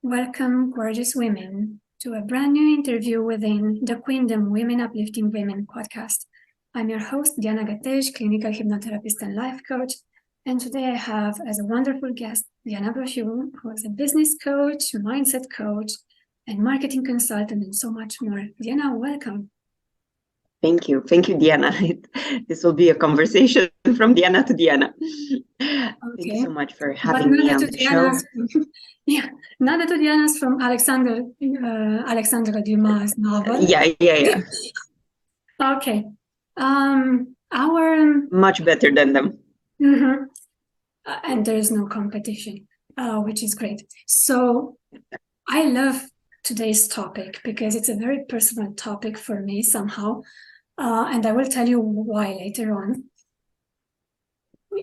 Welcome, gorgeous women, to a brand new interview within the Queendom Women Uplifting Women podcast. I'm your host, Diana Gatej, clinical hypnotherapist and life coach. And today I have as a wonderful guest, Diana Brochu, who is a business coach, mindset coach, and marketing consultant, and so much more. Diana, welcome. Thank you. Thank you, Diana. This will be a conversation from Diana to Diana. Thank you so much for having me on the show. Yeah, Nada to Diana's from Alexandra Dumas' novel. Yeah. Okay. Our much better than them. Mm-hmm. And there is no competition, which is great. So I love today's topic because it's a very personal topic for me somehow. And I will tell you why later on.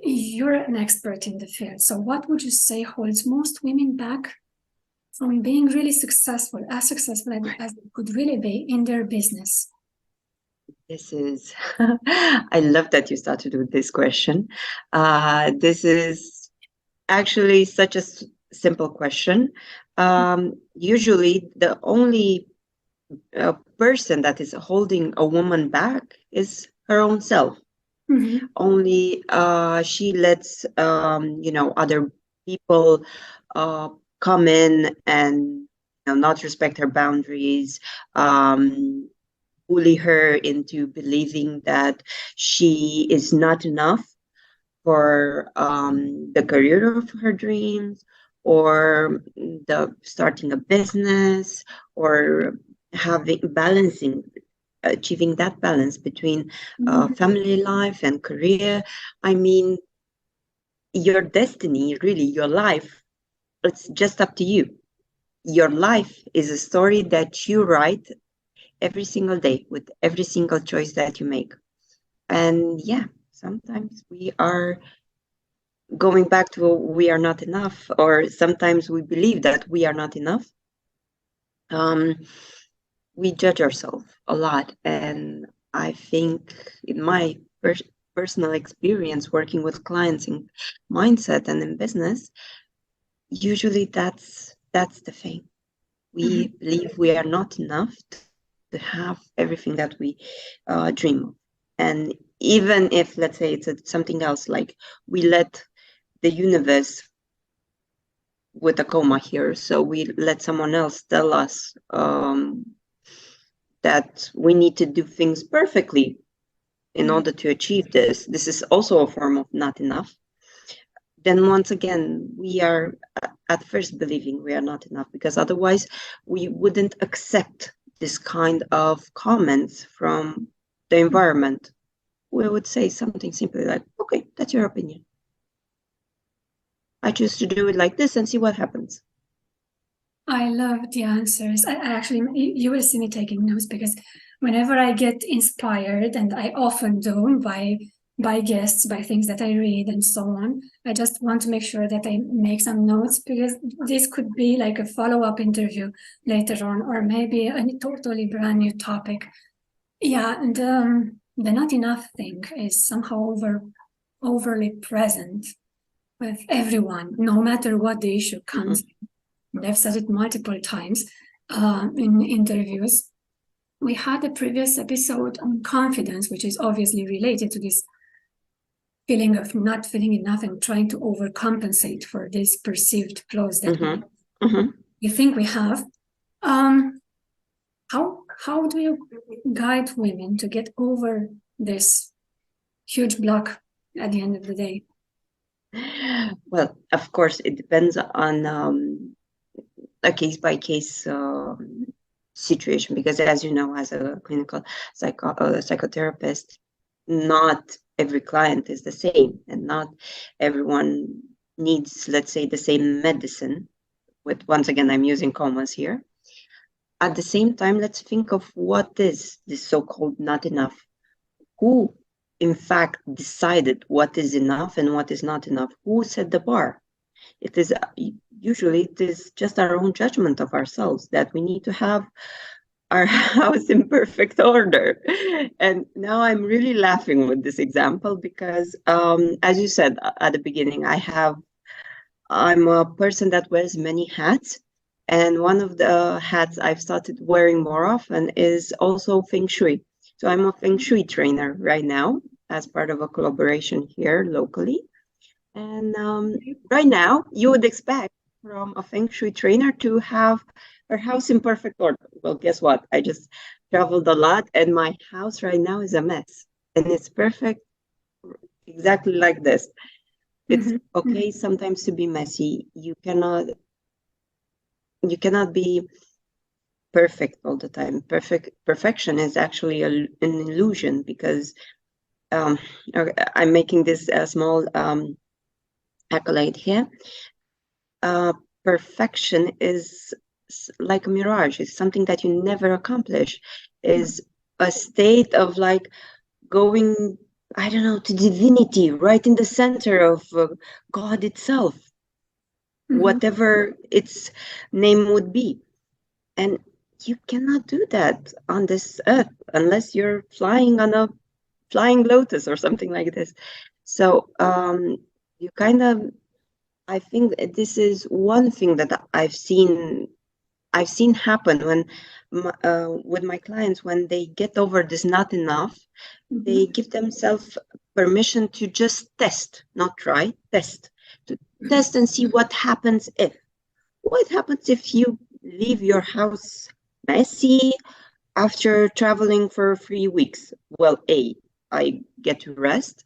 You're an expert in the field. So what would you say holds most women back from being really successful as they could really be in their business? This is, I love that you started with this question. This is actually such a simple question. Usually the only person that is holding a woman back is her own self. Mm-hmm. Only she lets other people come in and not respect her boundaries, bully her into believing that she is not enough for the career of her dreams, or the starting a business, or achieving that balance between family life and career. I mean, your destiny, really, your life, it's just up to you. Your life is a story that you write every single day with every single choice that you make. And yeah, sometimes we are going back to we are not enough, or sometimes we believe that we are not enough. We judge ourselves a lot. And I think in my personal experience working with clients in mindset and in business, usually that's the thing. We believe we are not enough to have everything that we dream of. And even if, let's say, it's something else, like we let the universe with a comma here, so we let someone else tell us that we need to do things perfectly in order to achieve this. This is also a form of not enough. Then once again, we are at first believing we are not enough, because otherwise we wouldn't accept this kind of comments from the environment. We would say something simply like, okay, that's your opinion. I choose to do it like this and see what happens. I love the answers. I actually, you will see me taking notes, because whenever I get inspired, and I often do by guests, by things that I read and so on, I just want to make sure that I make some notes, because this could be like a follow-up interview later on, or maybe a totally brand new topic. Yeah, and the not enough thing is somehow overly present with everyone, no matter what the issue comes. I've said it multiple times in interviews. We had a previous episode on confidence, which is obviously related to this feeling of not feeling enough and trying to overcompensate for these perceived flaws that we think we have. How do you guide women to get over this huge block at the end of the day? Well, of course, it depends on a case-by-case situation, because as you know, as a clinical psychotherapist, not every client is the same, and not everyone needs, let's say, the same medicine. With, once again, I'm using commas here. At the same time, let's think of what is this so-called not enough. Who, in fact, decided what is enough and what is not enough? Who set the bar? It is just our own judgment of ourselves, that we need to have our house in perfect order. And now I'm really laughing with this example because, as you said at the beginning, I'm a person that wears many hats. And one of the hats I've started wearing more often is also Feng Shui. So I'm a Feng Shui trainer right now as part of a collaboration here locally. And right now, you would expect from a Feng Shui trainer to have her house in perfect order. Well, guess what? I just traveled a lot, and my house right now is a mess. And it's perfect, exactly like this. It's okay sometimes to be messy. You cannot be perfect all the time. Perfection is actually an illusion, because I'm making this small accolade here. Perfection is like a mirage. It's something that you never accomplish. Is a state of like going, I don't know, to divinity, right in the center of God itself, whatever its name would be. And you cannot do that on this earth unless you're flying on a flying lotus or something like this. So you kind of, I think this is one thing that I've seen happen when with my clients, when they get over this not enough, they give themselves permission to just test, not try, test, to test and see what happens if. What happens if you leave your house messy after traveling for 3 weeks? Well, A, I get to rest,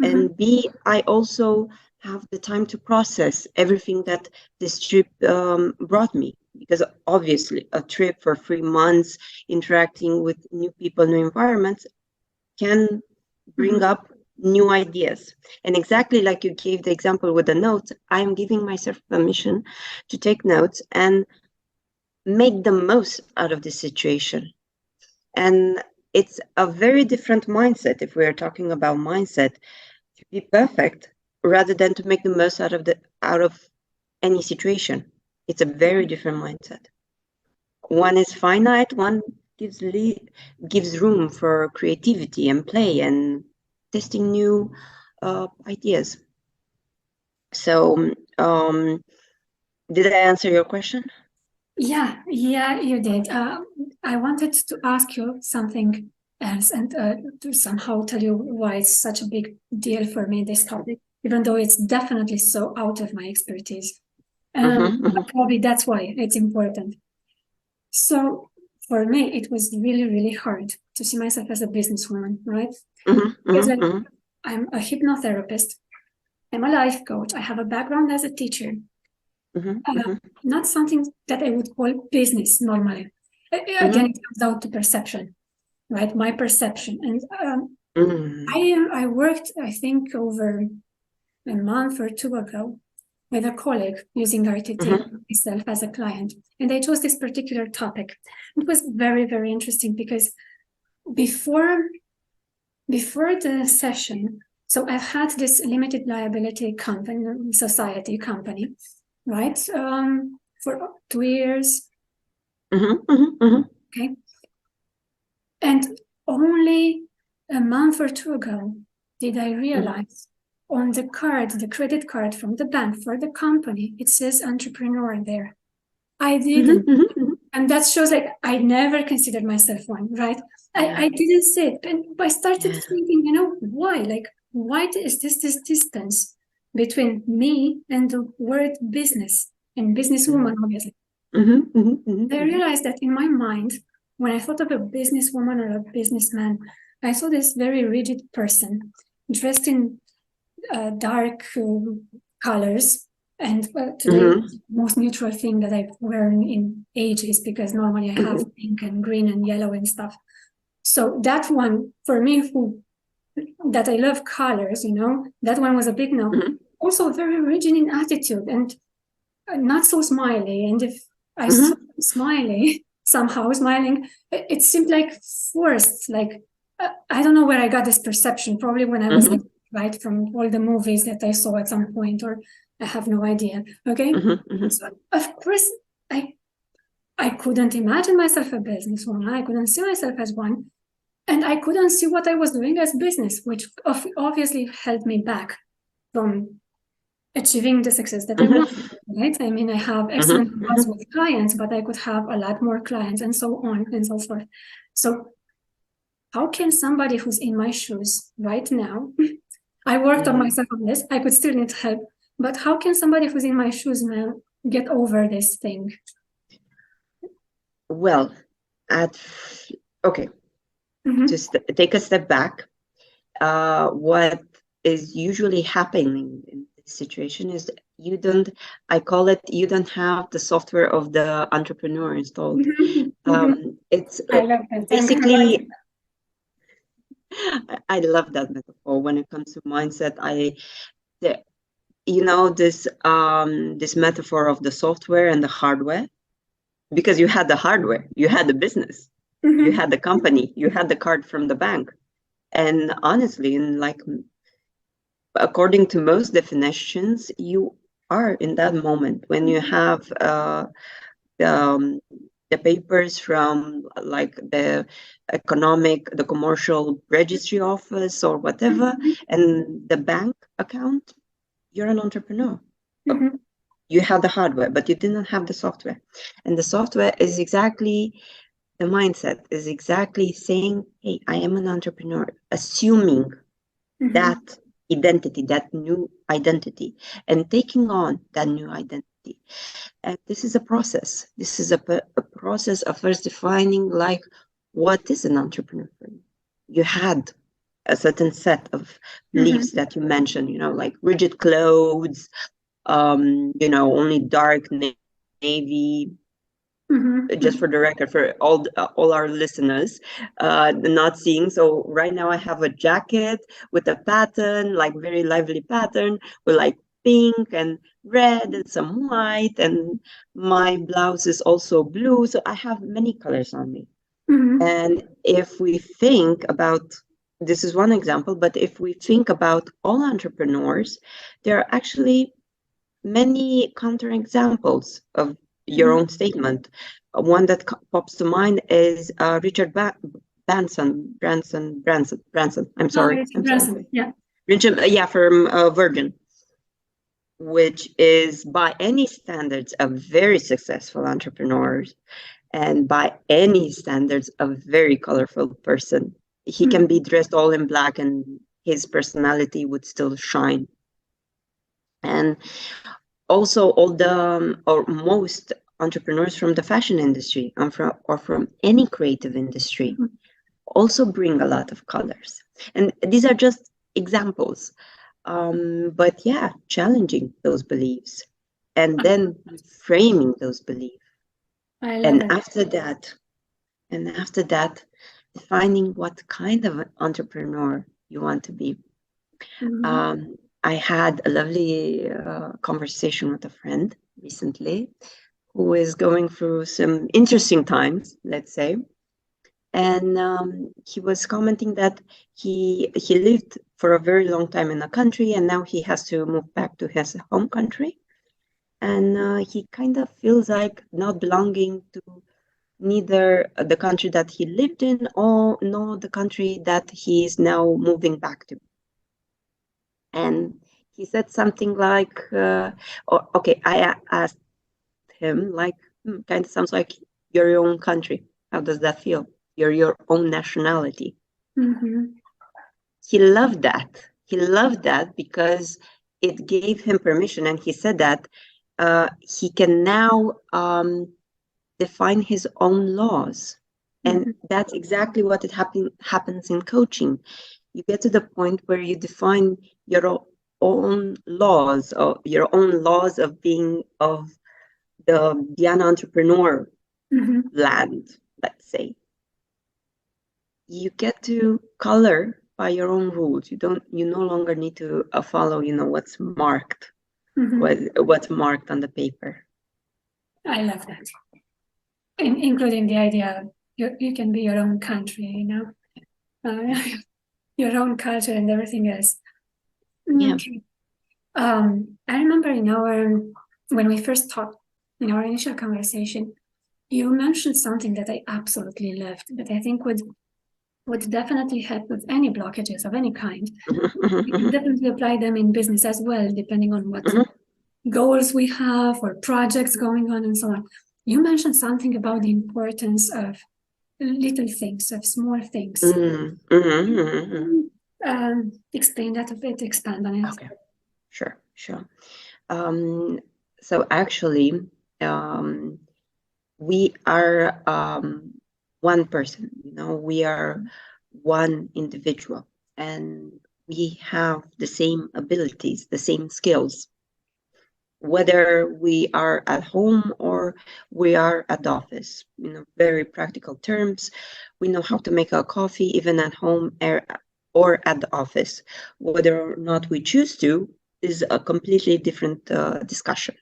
and B, I also have the time to process everything that this trip brought me. Because obviously, a trip for 3 months, interacting with new people, new environments, can bring up new ideas. And exactly like you gave the example with the notes, I'm giving myself permission to take notes and make the most out of this situation. And it's a very different mindset, if we're talking about mindset, to be perfect rather than to make the most out of any situation. It's a very different mindset. One is finite, one gives room for creativity and play and testing new ideas. So did I answer your question? Yeah, you did. I wanted to ask you something else, and to somehow tell you why it's such a big deal for me, this topic, even though it's definitely so out of my expertise. Probably that's why it's important. So for me, it was really, really hard to see myself as a businesswoman, right? Because I'm a hypnotherapist, I'm a life coach, I have a background as a teacher. Not something that I would call business normally. Again, it comes down to perception, right? My perception. And I worked, I think, over a month or two ago with a colleague using RTT myself as a client. And I chose this particular topic. It was very, very interesting because before the session, so I've had this limited liability company, society company, right? For 2 years. Okay. And only a month or two ago did I realize on the card, the credit card from the bank for the company, it says entrepreneur there. I didn't. And that shows like I never considered myself one, right? I didn't see it. And I started thinking, why? Like, why is this distance between me and the word business and businesswoman, obviously? I realized that in my mind, when I thought of a businesswoman or a businessman, I saw this very rigid person dressed in dark colors. And today, the most neutral thing that I've worn in ages, because normally I have pink and green and yellow and stuff. So that one, for me, that I love colors, that one was a big no. Also very rigid in attitude and not so smiley. And if I saw somehow smiling, it seemed like forced. Like, I don't know where I got this perception, probably when I was right from all the movies that I saw at some point, or I have no idea. Okay. So of course I couldn't imagine myself a businesswoman. I couldn't see myself as one. And I couldn't see what I was doing as business, which obviously held me back from achieving the success that I want, right? I mean, I have excellent results with clients, but I could have a lot more clients and so on and so forth. So how can somebody who's in my shoes right now, I worked on myself on this, I could still need help, but how can somebody who's in my shoes now get over this thing? Well, okay, just take a step back. What is usually happening in this situation is I call it, you don't have the software of the entrepreneur installed. It's I love that. basically, I love that metaphor when it comes to mindset. This metaphor of the software and the hardware, because you had the hardware, you had the business, you had the company, you had the card from the bank. And honestly, according to most definitions, you are in that moment when you have the papers from like the commercial registry office or whatever, and the bank account, you're an entrepreneur. You have the hardware, but you didn't have the software. And the software is exactly, the mindset is exactly saying, hey, I am an entrepreneur, assuming that identity, that new identity, and taking on that new identity. And this is a process. This is a process of first defining, like, what is an entrepreneur for you? You had a certain set of beliefs that you mentioned, like rigid clothes, only dark navy. Just for the record, for all our listeners not seeing, so right now I have a jacket with a pattern, like very lively pattern, with like pink and red and some white, and my blouse is also blue, so I have many colors on me. And if we think about, this is one example, but if we think about all entrepreneurs, there are actually many counterexamples of your own statement. One that pops to mind is Richard Branson. I'm sorry. Branson, yeah. Richard, from Virgin, which is by any standards a very successful entrepreneur, and by any standards a very colorful person. He can be dressed all in black and his personality would still shine. And also or most entrepreneurs from the fashion industry or from any creative industry also bring a lot of colors. And these are just examples. But yeah, challenging those beliefs and then framing those beliefs. And after that, defining what kind of an entrepreneur you want to be. I had a lovely conversation with a friend recently who is going through some interesting times, let's say. And he was commenting that he lived for a very long time in a country, and now he has to move back to his home country. And he kind of feels like not belonging to neither the country that he lived in nor the country that he is now moving back to. And he said something like, okay, I asked him, like, kind of sounds like you're your own country. How does that feel? You're your own nationality. He loved that. He loved that because it gave him permission. And he said that he can now define his own laws. And that's exactly what happens in coaching. You get to the point where you define your own laws, or your own laws of being of the Diana entrepreneur land, let's say. You get to color by your own rules. You no longer need to follow, what's marked, what's marked on the paper. I love that. Including the idea you can be your own country, your own culture and everything else. Okay. I remember when we first talked in our initial conversation, you mentioned something that I absolutely loved, that I think would would definitely help with any blockages of any kind. We can definitely apply them in business as well, depending on what goals we have or projects going on and so on. You mentioned something about the importance of little things, of small things. Explain that a bit, expand on it. Okay, sure. So actually, we are one person, we are one individual, and we have the same abilities, the same skills, whether we are at home or we are at the office. Very practical terms, we know how to make a coffee even at home or at the office. Whether or not we choose to is a completely different discussion.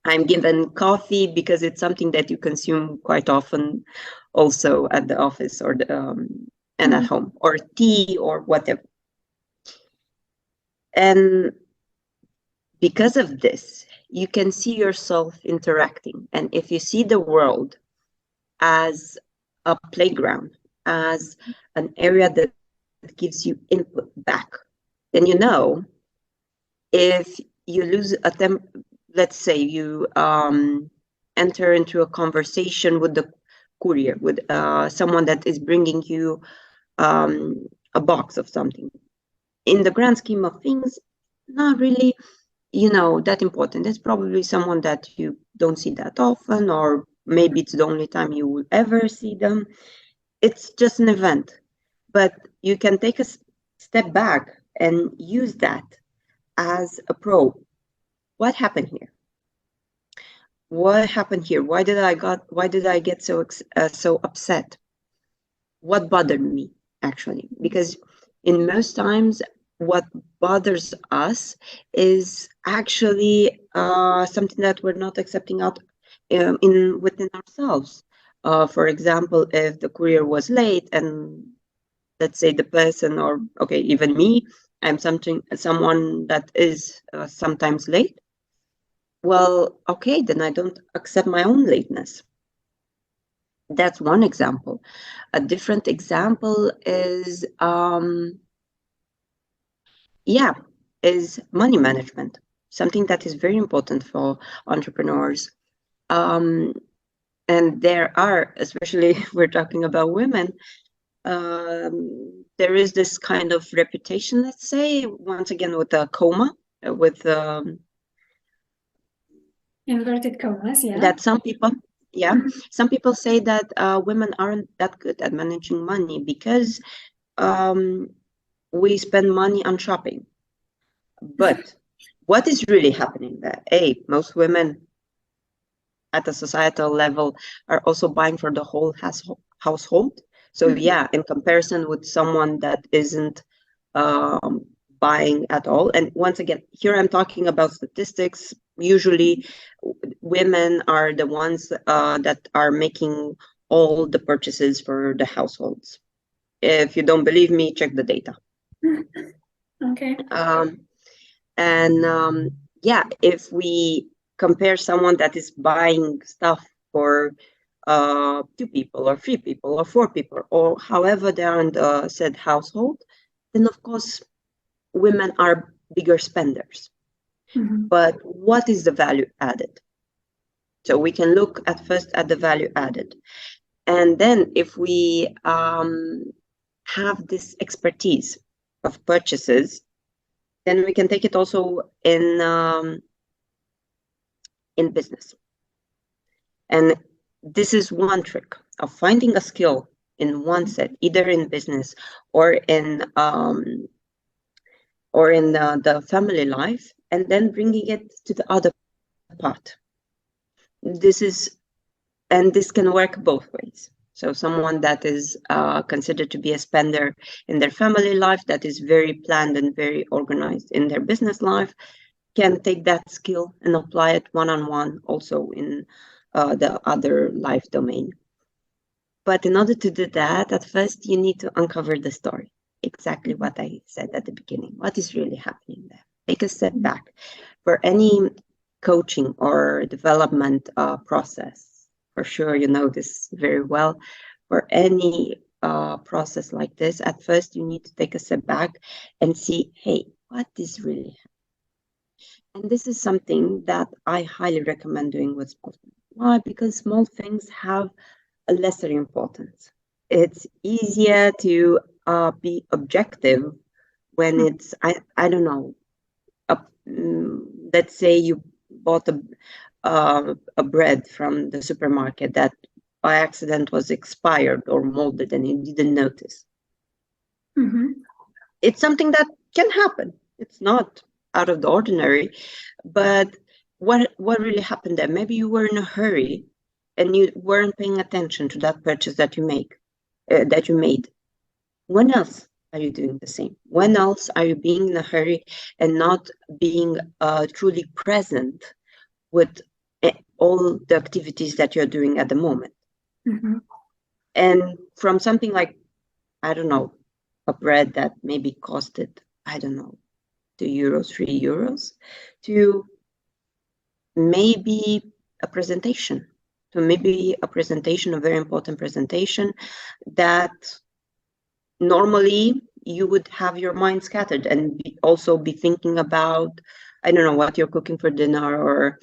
I'm given coffee because it's something that you consume quite often also at the office or and at home, or tea or whatever. And because of this, you can see yourself interacting. And if you see the world as a playground, as an area that gives you input back, then if you lose let's say you enter into a conversation with the courier, with someone that is bringing you a box of something. In the grand scheme of things, not really, that important. It's probably someone that you don't see that often, or maybe it's the only time you will ever see them. It's just an event. But you can take a step back and use that as a probe. What happened here? What happened here? Why did I get so upset? What bothered me, actually? Because in most times, what bothers us is actually something that we're not accepting out within ourselves. For example, if the courier was late, and let's say the person, or okay, even me, I'm someone that is sometimes late. Well, okay, then I don't accept my own lateness. That's one example. A different example is, is money management, something that is very important for entrepreneurs. And there are, especially if we're talking about women, there is this kind of reputation, let's say, once again, with a comma, with inverted commas, yeah. That some people say that women aren't that good at managing money because we spend money on shopping. But what is really happening there? Most women at the societal level are also buying for the whole household. So in comparison with someone that isn't buying at all. And once again, here I'm talking about statistics. Usually women are the ones that are making all the purchases for the households. If you don't believe me, check the data. Okay. If we compare someone that is buying stuff for 2 people or 3 people or 4 people, or however they are in the said household, then of course women are bigger spenders. But what is the value added? So we can look at first at the value added. And then if we have this expertise of purchases, then we can take it also in business. And this is one trick of finding a skill in one set, either in business or in the family life, and then bringing it to the other part. This can work both ways. So someone that is considered to be a spender in their family life, that is very planned and very organized in their business life, can take that skill and apply it one-on-one also in the other life domain. But in order to do that, at first you need to uncover the story. Exactly what I said at the beginning. What is really happening there? Take a step back. For any coaching or development process, for sure you know this very well. For any process like this, at first you need to take a step back and see, hey, what is really happening? And this is something that I highly recommend doing with small things. Why? Because small things have a lesser importance. It's easier to be objective when it's, I don't know, let's say you bought a bread from the supermarket that by accident was expired or molded and you didn't notice. It's something that can happen. It's not out of the ordinary, but what really happened there? Maybe you were in a hurry and you weren't paying attention to that purchase that you made. When else are you doing the same? When else are you being in a hurry and not being truly present with all the activities that you're doing at the moment? And from something like, I don't know, a bread that maybe costed, I don't know, €2, €3, to maybe a presentation, a very important presentation that normally you would have your mind scattered and also be thinking about, I don't know, what you're cooking for dinner, or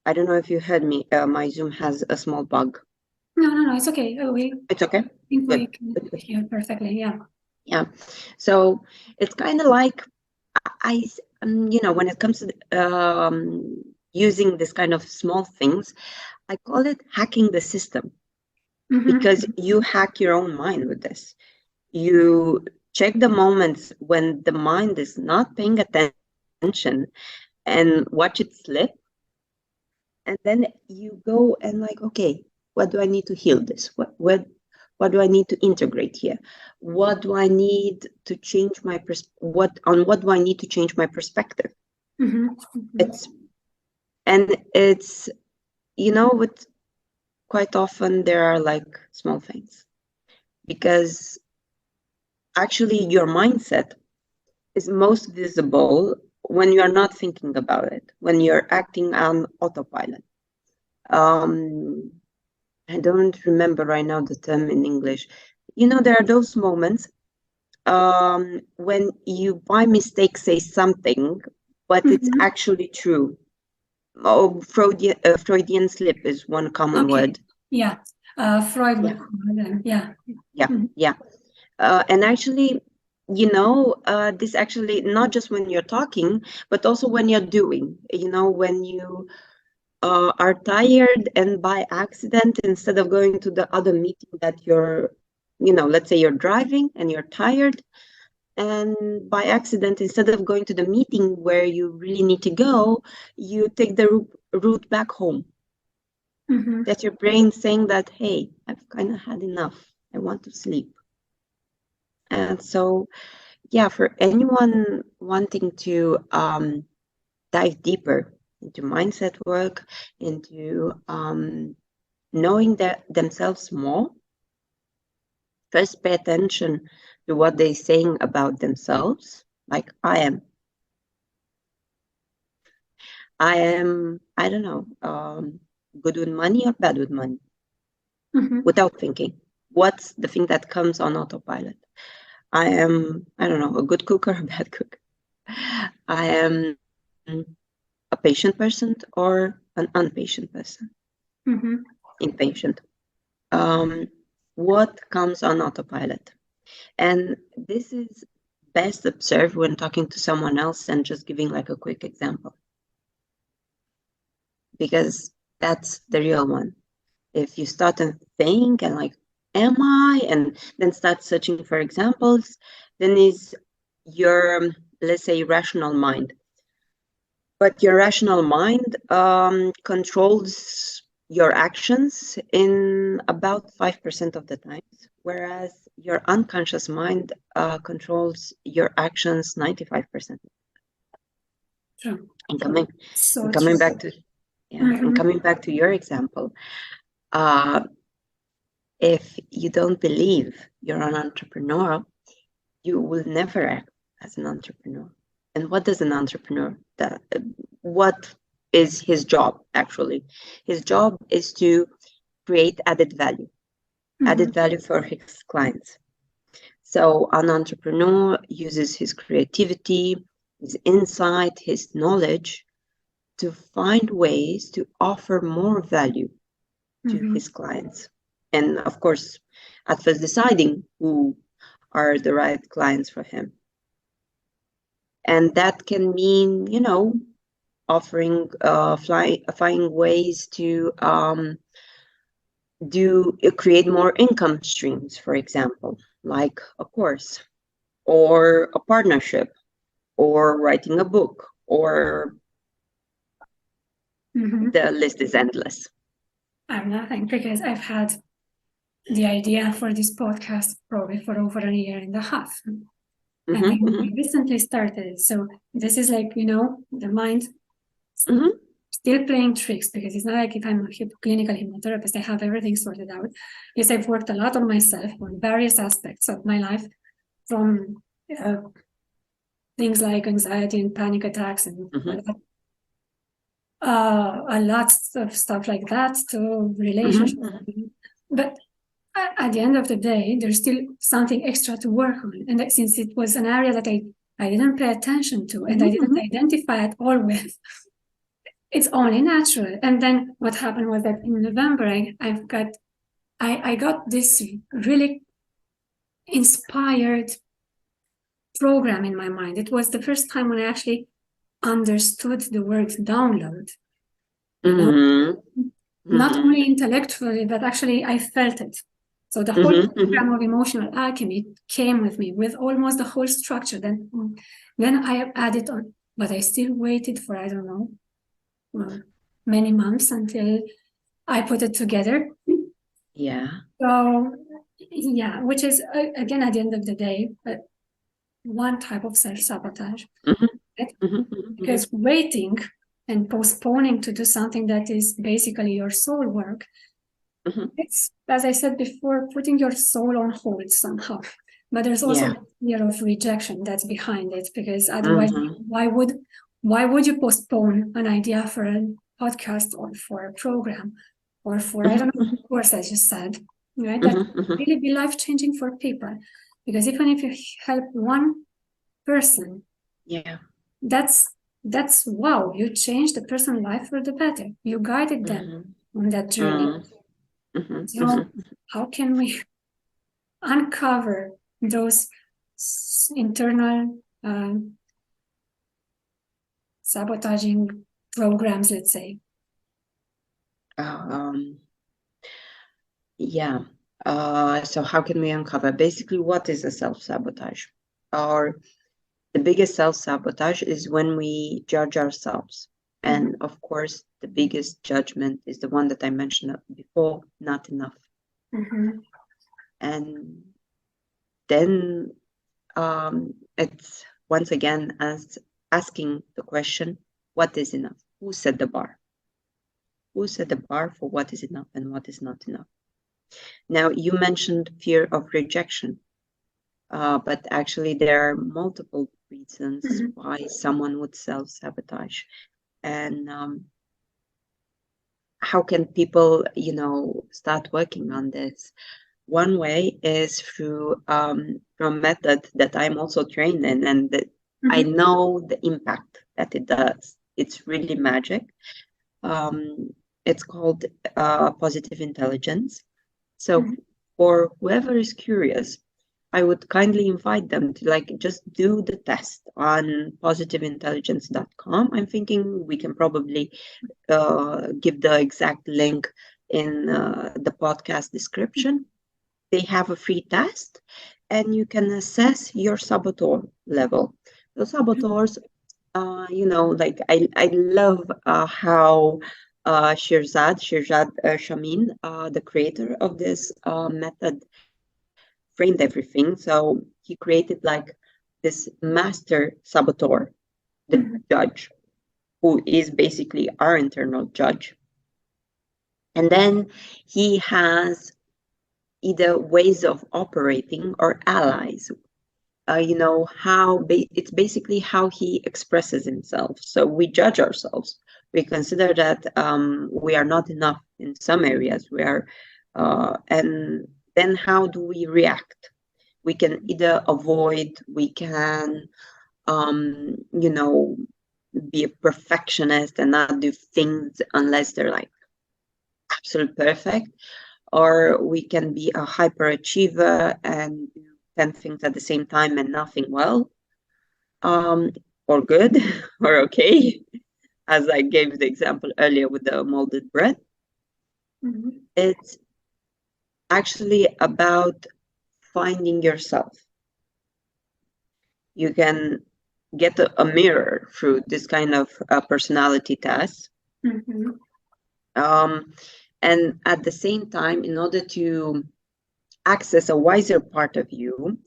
I don't know if you heard me. My Zoom has a small bug. No, it's okay. It's okay? We can hear perfectly, yeah. Yeah. So it's kind of like, when it comes to using this kind of small things, I call it hacking the system. Because you hack your own mind with this. You check the moments when the mind is not paying attention and watch it slip. And then you go and like, okay, what do I need to heal this? What do I need to integrate here? What do I need to change my what do I need to change my perspective? It's with quite often there are like small things, because actually your mindset is most visible when you are not thinking about it, when you're acting on autopilot. I don't remember right now the term in English. There are those moments when you by mistake say something, but it's actually true. Oh, Freudian slip is one common word. Yeah, Freud would call them. Yeah. And actually, this actually not just when you're talking, but also when you're doing. When you are tired and by accident, instead of going to the other meeting that you're, let's say you're driving and you're tired, and by accident, instead of going to the meeting where you really need to go, you take the route back home. That's your brain saying that, hey, I've kind of had enough. I want to sleep. And so, yeah, for anyone wanting to dive deeper into mindset work, into knowing themselves more, first pay attention to what they're saying about themselves. Like, I am, I don't know, good with money or bad with money, without thinking. What's the thing that comes on autopilot? I am, I don't know, a good cook or a bad cook. I am a patient person or an impatient person. Impatient. What comes on autopilot? And this is best observed when talking to someone else and just giving like a quick example, because that's the real one. If you start to think and like, am I, and then start searching for examples, then is your, let's say, rational mind. But your rational mind controls your actions in about 5% of the times, whereas your unconscious mind controls your actions 95%. True. And coming back to your example, if you don't believe you're an entrepreneur, you will never act as an entrepreneur. And what does an entrepreneur do? What is his job, actually? His job is to create added value for his clients. So an entrepreneur uses his creativity, his insight, his knowledge to find ways to offer more value to his clients. And of course, at first deciding who are the right clients for him. And that can mean, offering, finding ways to create more income streams, for example, like a course or a partnership or writing a book, or the list is endless. I'm laughing because I've had the idea for this podcast probably for over a year and a half. And I recently started. So this is like, the mind still playing tricks, because it's not like if I'm a clinical hypnotherapist, I have everything sorted out. Yes, I've worked a lot on myself on various aspects of my life, from things like anxiety and panic attacks and a lot of stuff like that, to relationships. But at the end of the day, there's still something extra to work on. And since it was an area that I didn't pay attention to and I didn't identify at all with, it's only natural. And then what happened was that in November, I got this really inspired program in my mind. It was the first time when I actually understood the word download. Not only intellectually, but actually I felt it. So the whole program of emotional alchemy came with me with almost the whole structure. Then I added on, but I still waited for, I don't know, many months until I put it together. Yeah. So, yeah, which is, again, at the end of the day, one type of self-sabotage. Right? Because waiting and postponing to do something that is basically your soul work, it's, as I said before, putting your soul on hold somehow. But there's also the fear of rejection that's behind it, because otherwise, why would you postpone an idea for a podcast or for a program or for, I don't know, of course, as you said, right? That really be life-changing for people. Because even if you help one person, that's wow, you changed the person's life for the better. You guided them on that journey. So how can we uncover those internal sabotaging programs, let's say? So how can we uncover? Basically, what is a self-sabotage? Or the biggest self-sabotage is when we judge ourselves. And of course, the biggest judgment is the one that I mentioned before, not enough. And then it's once again as asking the question, what is enough? Who set the bar? Who set the bar for what is enough and what is not enough? Now, you mentioned fear of rejection, but actually there are multiple reasons why someone would self-sabotage. And how can people, start working on this? One way is through a method that I'm also trained in, and that I know the impact that it does. It's really magic. It's called positive intelligence. So for whoever is curious, I would kindly invite them to just do the test on positiveintelligence.com. I'm thinking we can probably give the exact link in the podcast description. They have a free test, and you can assess your saboteur level. The saboteurs, I love how Shirzad Shamin, the creator of this method, framed everything. So he created this master saboteur, the judge, who is basically our internal judge. And then he has either ways of operating or allies. how it's basically how he expresses himself. So we judge ourselves. We consider that we are not enough in some areas. And then how do we react? We can either avoid, we can, be a perfectionist and not do things unless they're like absolute perfect, or we can be a hyperachiever and do 10 things at the same time and nothing well, or good, or okay, as I gave the example earlier with the molded bread. Mm-hmm. It's actually about finding yourself. You can get a mirror through this kind of personality test. Mm-hmm. And at the same time, in order to access a wiser part of you,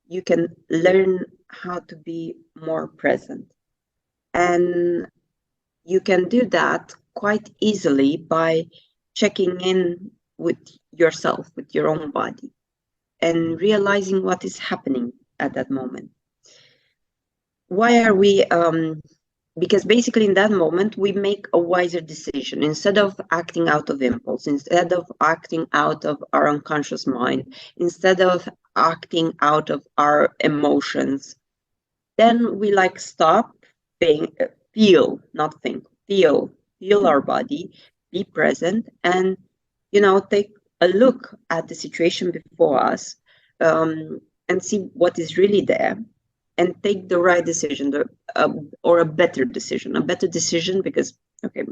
you can learn how to be more present. And you can do that quite easily by checking in with yourself, with your own body, and realizing what is happening at that moment. Why are we because basically in that moment we make a wiser decision instead of acting out of impulse, instead of acting out of our unconscious mind, instead of acting out of our emotions. Then we like stop, feel, not think, feel our body, be present, and take a look at the situation before us, and see what is really there, and take the right decision, or a better decision, because okay,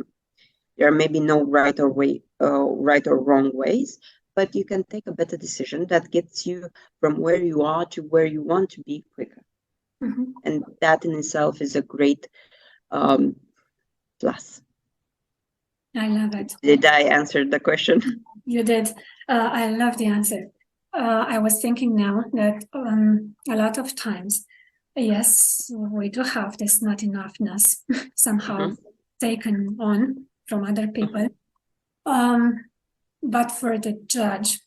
there are maybe no right or wrong ways, but you can take a better decision that gets you from where you are to where you want to be quicker. Mm-hmm. And that in itself is a great plus. I love it. Did I answer the question? You did. I love the answer. I was thinking now that a lot of times, yes, we do have this not enoughness somehow taken on from other people. But for the judge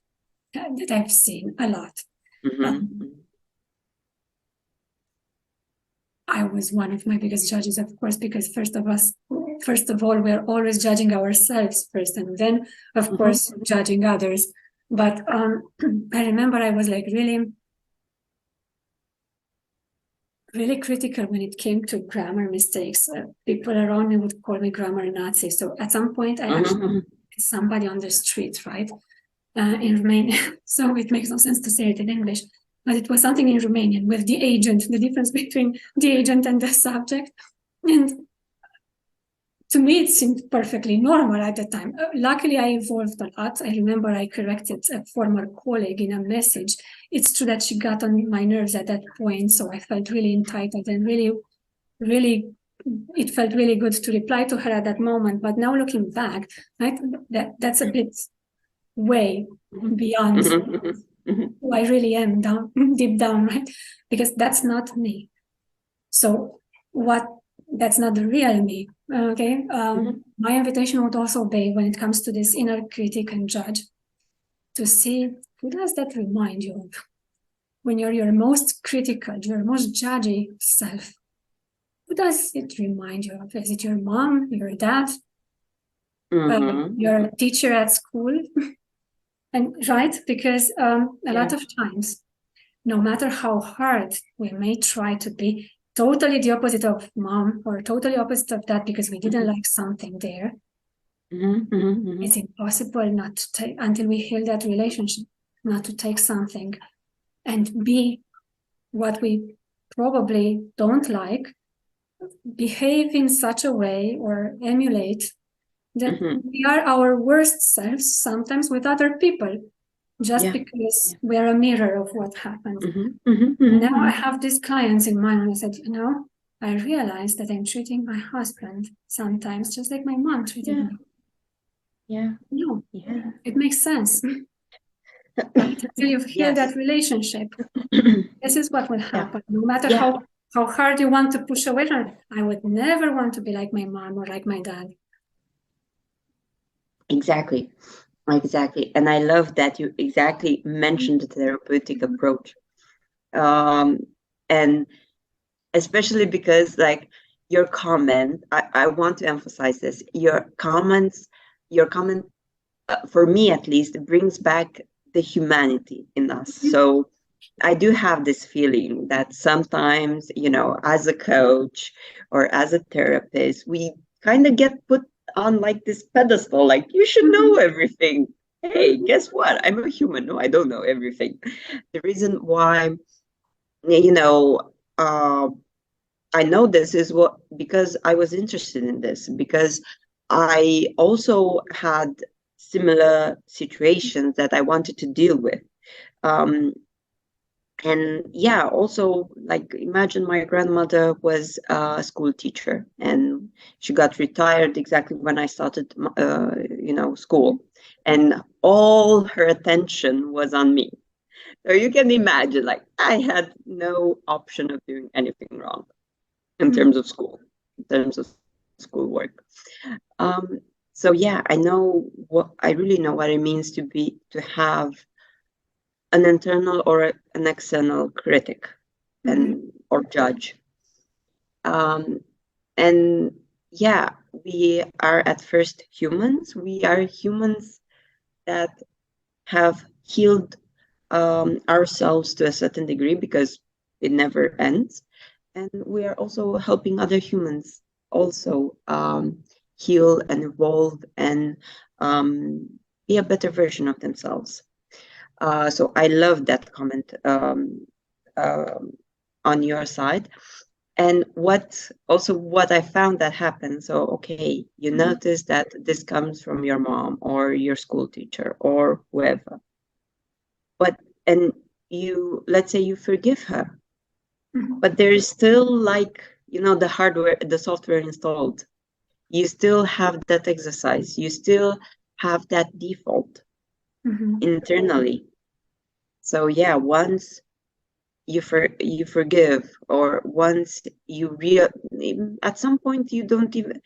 that I've seen a lot, I was one of my biggest judges, of course, because first of all, we're always judging ourselves first, and then, of course, judging others. But I remember I was like really, really critical when it came to grammar mistakes. People around me would call me grammar Nazi. So at some point, I actually somebody on the street, right, in Romania. So it makes no sense to say it in English. But it was something in Romanian with the agent, the difference between the agent and the subject. And to me, it seemed perfectly normal at the time. Luckily, I evolved a lot. I remember I corrected a former colleague in a message. It's true that she got on my nerves at that point, so I felt really entitled and really, really, it felt really good to reply to her at that moment. But now looking back, right, that's a bit way beyond who I really am deep down, right? Because that's not me. So that's not the real me. Okay. My invitation would also be, when it comes to this inner critic and judge, to see, who does that remind you of? When you're your most critical, your most judgy self, who does it remind you of? Is it your mom, your dad, your teacher at school? And right, because a lot of times, no matter how hard we may try to be totally the opposite of mom or totally opposite of that because we didn't like something there, it's impossible not to take, until we heal that relationship, not to take something and be what we probably don't like, behave in such a way or emulate that we are our worst selves sometimes with other people, just because we are a mirror of what happened. Now I have these clients in mind, and I said, I realized that I'm treating my husband sometimes just like my mom treated me. No, it makes sense. Right? Until you've healed that relationship, this is what will happen. No matter how hard you want to push away from it, I would never want to be like my mom or like my dad. Exactly. And I love that you exactly mentioned the therapeutic approach. And especially because like your comment, I want to emphasize this, your comment for me at least, brings back the humanity in us. So I do have this feeling that sometimes, as a coach or as a therapist, we kind of get put on like this pedestal, like you should know everything. Hey, guess what? I'm a human. No, I don't know everything. The reason why, you know, uh, I know this is because I was interested in this, because I also had similar situations that I wanted to deal with. Um, and yeah, also, like, imagine my grandmother was a school teacher and she got retired exactly when I started, school, and all her attention was on me. So you can imagine, like, I had no option of doing anything wrong in terms of school, in terms of schoolwork. Um, so yeah, I really know what it means to have an internal or an external critic and or judge. Um, and yeah, we are at first humans. We are humans that have healed ourselves to a certain degree because it never ends. And we are also helping other humans also heal and evolve and be a better version of themselves. So I love that comment on your side. And what I found that happens, so okay, you notice that this comes from your mom or your school teacher or whoever. But and you, let's say you forgive her, but there is still, like, the software installed. You still have that exercise, you still have that default internally. So yeah, once you forgive, or once you at some point you don't even,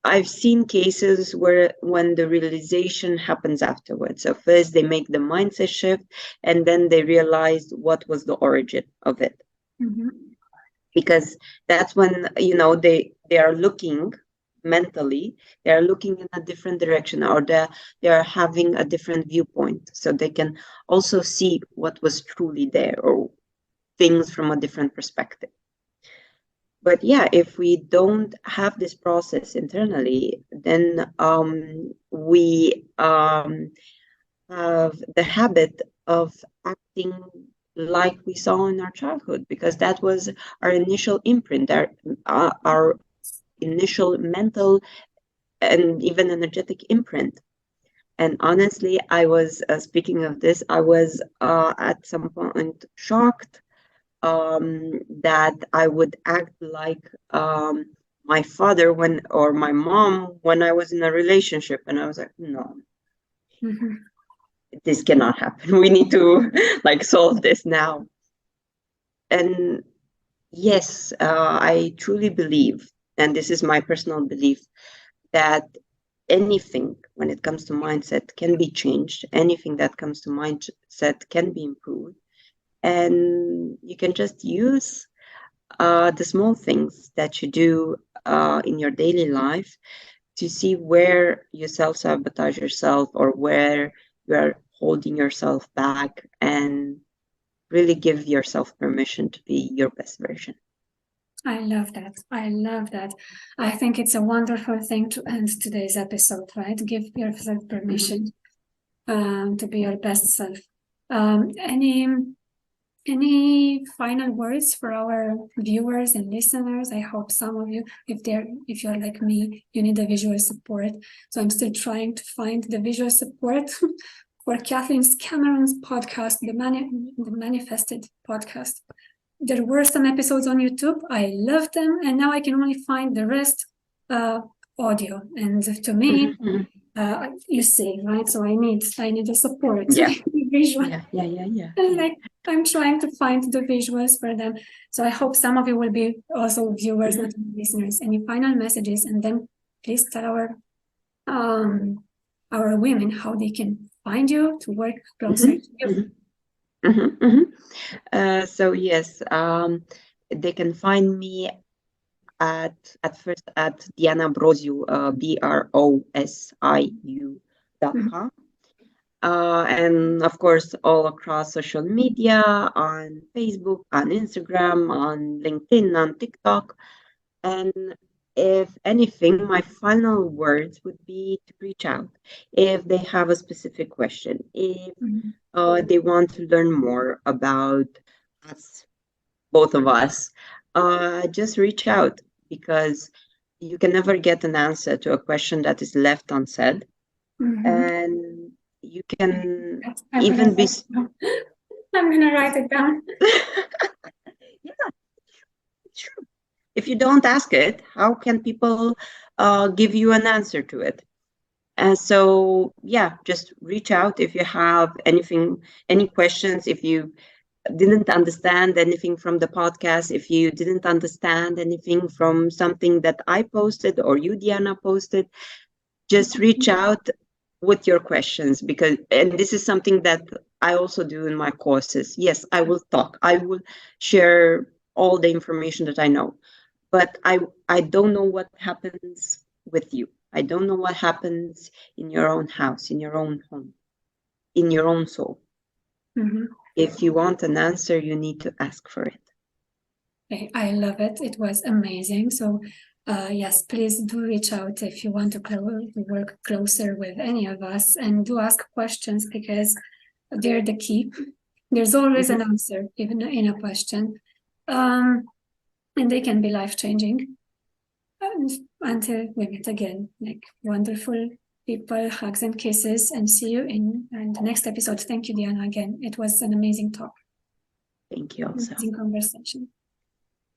I've seen cases where when the realization happens afterwards. So first they make the mindset shift, and then they realize what was the origin of it. Because that's when, they are looking mentally, they are looking in a different direction, or they are having a different viewpoint, so they can also see what was truly there, or things from a different perspective. But yeah, if we don't have this process internally, then we have the habit of acting like we saw in our childhood, because that was our initial imprint, our initial mental and even energetic imprint. And honestly, I was, speaking of this, I was at some point shocked that I would act like my father or my mom when I was in a relationship. And I was like, no, this cannot happen. We need to like solve this now. And yes, I truly believe, and this is my personal belief, that anything when it comes to mindset can be changed. Anything that comes to mindset can be improved. And you can just use the small things that you do in your daily life to see where you self-sabotage yourself, or where you are holding yourself back, and really give yourself permission to be your best version. I love that. I love that. I think it's a wonderful thing to end today's episode, right? Give yourself permission to be your best self. Any final words for our viewers and listeners? I hope some of you, if you're like me, you need the visual support. So I'm still trying to find the visual support for Kathleen Cameron's podcast, the Manifested podcast. There were some episodes on YouTube. I love them, and now I can only find the rest audio. And to me, you see, right? So I need the support. Yeah. Visual. Yeah. And like I'm trying to find the visuals for them. So I hope some of you will be also viewers, not listeners. Any final messages, and then please tell our women how they can find you to work closer to you. Mhm, mhm. So yes, they can find me at first at Diana Brosiu, BROSIU.com. And of course, all across social media, on Facebook, on Instagram, on LinkedIn, on TikTok. And if anything, my final words would be to reach out if they have a specific question, if they want to learn more about us, both of us, just reach out because you can never get an answer to a question that is left unsaid. And you can I'm gonna even be. I'm gonna write it down. Yeah, true. If you don't ask it, how can people give you an answer to it? And so, yeah, just reach out if you have anything, any questions. If you didn't understand anything from the podcast, if you didn't understand anything from something that I posted or you, Diana, posted, just reach out with your questions because, and this is something that I also do in my courses. Yes, I will talk. I will share all the information that I know, but I don't know what happens with you. I don't know what happens in your own house, in your own home, in your own soul. If you want an answer, you need to ask for it. I love it. It was amazing. So, yes, please do reach out if you want to work closer with any of us, and do ask questions because they're the key. There's always an answer, even in a question, and they can be life-changing. Until we meet again, like wonderful people, hugs and kisses, and see you in the next episode. Thank you, Diana, again. It was an amazing talk. Thank you also. Amazing conversation.